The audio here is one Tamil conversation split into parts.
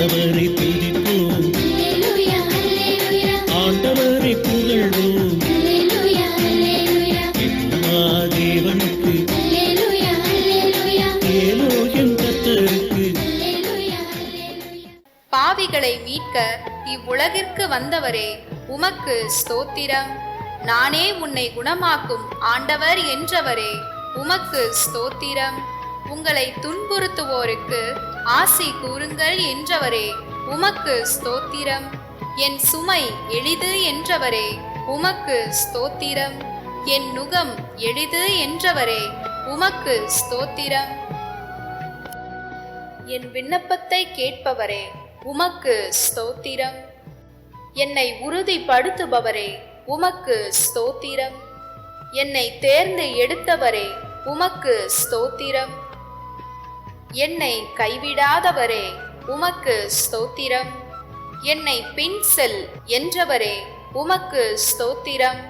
ஆண்டவரை துதிப்போம், ஆண்டவரை புகழ்வோம், தேவனுக்கு ஏலோயம் கர்த்தருக்கு. பாவிகளை மீட்க இவ்வுலகிற்கு வந்தவரே உமக்கு ஸ்தோத்திரம். நானே உன்னை குணமாக்கும் ஆண்டவர் என்றவரே உமக்கு ஸ்தோத்திரம். உங்களை துன்புறுத்துவோருக்கு ஆசி கூறுங்கள் என்றவரே உமக்கு ஸ்தோத்திரம். என் சுமை எளிது என்றவரே உமக்கு ஸ்தோத்திரம். என் நுகம் எளிது என்றவரே உமக்கு ஸ்தோத்திரம். என் விண்ணப்பத்தை கேட்பவரே உமக்கு ஸ்தோத்திரம். என்னை உறுதிப்படுத்துபவரே உமக்கு ஸ்தோத்திரம். என்னை தேர்ந்து எடுத்தவரே உமக்கு ஸ்தோத்திரம். என்னை கைவிடாதவரே உமக்கு ஸ்தோத்திரம். என்னை பின் செல் என்றவரே உமக்கு ஸ்தோத்திரம்.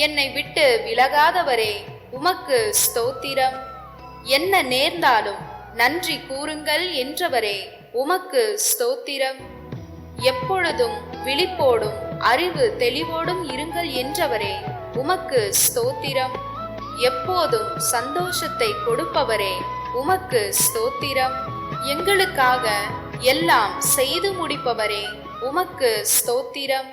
என்னை விட்டு விலகாதவரே உமக்கு ஸ்தோத்திரம். என்ன நேர்ந்தாலும் நன்றி கூறுங்கள் என்றவரே உமக்கு ஸ்தோத்திரம். எப்பொழுதும் விழிப்போடும் அறிவு தெளிவோடும் இருங்கள் என்றவரே உமக்கு ஸ்தோத்திரம். எப்போதும் சந்தோஷத்தை கொடுப்பவரே உமக்கு ஸ்தோத்திரம். எங்களுக்காக எல்லாம் செய்து முடிப்பவரே உமக்கு ஸ்தோத்திரம்.